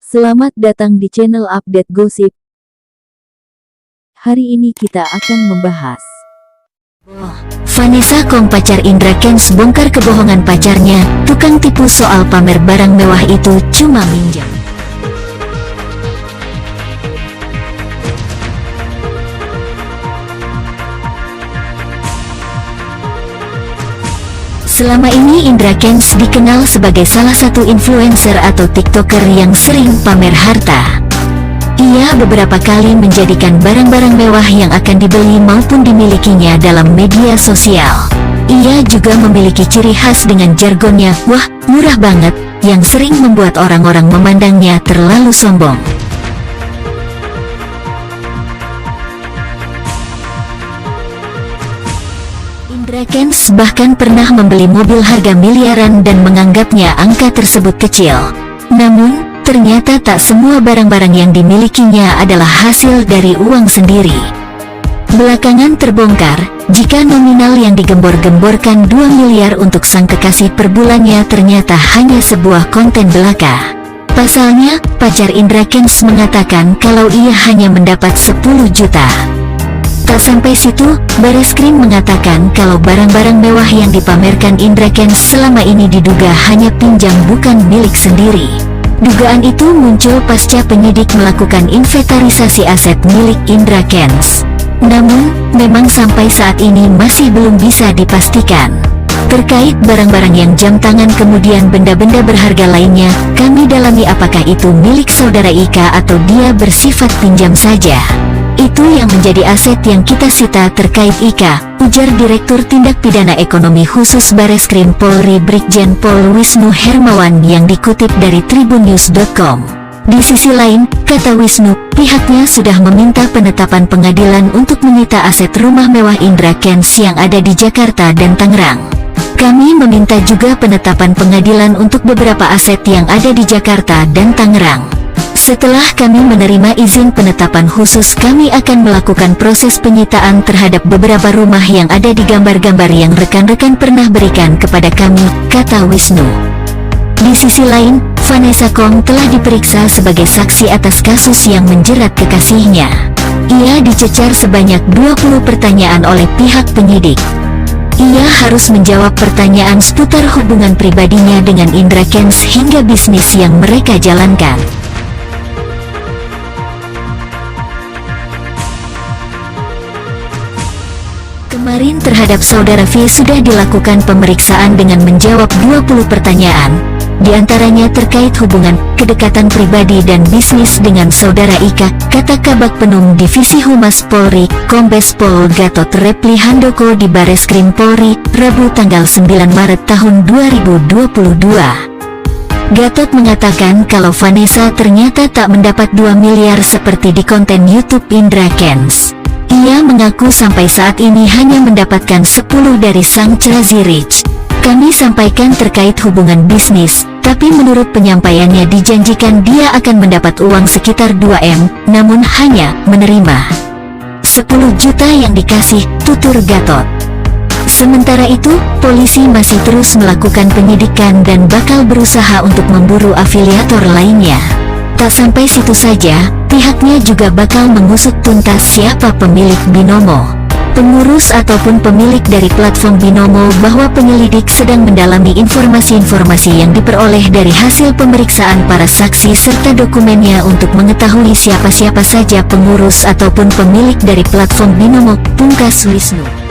Selamat datang di channel Update Gosip. Hari ini kita akan membahas Vanessa Kong pacar Indra Kents bongkar kebohongan pacarnya, tukang tipu soal pamer barang mewah itu cuma minjam. Selama ini Indra Kents dikenal sebagai salah satu influencer atau tiktoker yang sering pamer harta. Ia beberapa kali menjadikan barang-barang mewah yang akan dibeli maupun dimilikinya dalam media sosial. Ia juga memiliki ciri khas dengan jargonnya, "Wah, murah banget," yang sering membuat orang-orang memandangnya terlalu sombong. Indra Kents bahkan pernah membeli mobil harga miliaran dan menganggapnya angka tersebut kecil. Namun, ternyata tak semua barang-barang yang dimilikinya adalah hasil dari uang sendiri. Belakangan terbongkar, jika nominal yang digembor-gemborkan 2 miliar untuk sang kekasih per bulannya ternyata hanya sebuah konten belaka. Pasalnya, pacar Indra Kents mengatakan kalau ia hanya mendapat 10 juta. Tak sampai situ, Bareskrim mengatakan kalau barang-barang mewah yang dipamerkan Indra Kents selama ini diduga hanya pinjam bukan milik sendiri. Dugaan itu muncul pasca penyidik melakukan inventarisasi aset milik Indra Kents. Namun, memang sampai saat ini masih belum bisa dipastikan. Terkait barang-barang yang jam tangan kemudian benda-benda berharga lainnya, kami dalami apakah itu milik saudara Ika atau dia bersifat pinjam saja. Itu yang menjadi aset yang kita sita terkait Ika, ujar Direktur Tindak Pidana Ekonomi Khusus Bareskrim Polri Brigjen Pol Wisnu Hermawan yang dikutip dari tribunnews.com. Di sisi lain, kata Wisnu, pihaknya sudah meminta penetapan pengadilan untuk menyita aset rumah mewah Indra Kents yang ada di Jakarta dan Tangerang. Kami meminta juga penetapan pengadilan untuk beberapa aset yang ada di Jakarta dan Tangerang. Setelah kami menerima izin penetapan khusus, kami akan melakukan proses penyitaan terhadap beberapa rumah yang ada di gambar-gambar yang rekan-rekan pernah berikan kepada kami, kata Wisnu. Di sisi lain, Vanessa Kong telah diperiksa sebagai saksi atas kasus yang menjerat kekasihnya. Ia dicecar sebanyak 20 pertanyaan oleh pihak penyidik. Ia harus menjawab pertanyaan seputar hubungan pribadinya dengan Indra Kents hingga bisnis yang mereka jalankan. Kemarin terhadap saudara V sudah dilakukan pemeriksaan dengan menjawab 20 pertanyaan, diantaranya terkait hubungan, kedekatan pribadi dan bisnis dengan saudara Ika, kata Kabak Penum Divisi Humas Polri, Kombes Pol Gatot Repli Handoko di Bareskrim Polri, Rabu tanggal 9 Maret tahun 2022. Gatot mengatakan kalau Vanessa ternyata tak mendapat 2 miliar seperti di konten YouTube Indra Kents. Ia mengaku sampai saat ini hanya mendapatkan 10 dari sang Crazy Rich. Kami sampaikan terkait hubungan bisnis, tapi menurut penyampaiannya dijanjikan dia akan mendapat uang sekitar 2 M, namun hanya menerima 10 juta yang dikasih, tutur Gatot. Sementara itu, polisi masih terus melakukan penyidikan dan bakal berusaha untuk memburu afiliator lainnya. Tak sampai situ saja, pihaknya juga bakal mengusut tuntas siapa pemilik Binomo, pengurus ataupun pemilik dari platform Binomo, bahwa penyelidik sedang mendalami informasi-informasi yang diperoleh dari hasil pemeriksaan para saksi serta dokumennya untuk mengetahui siapa-siapa saja pengurus ataupun pemilik dari platform Binomo, pungkas Wisnu.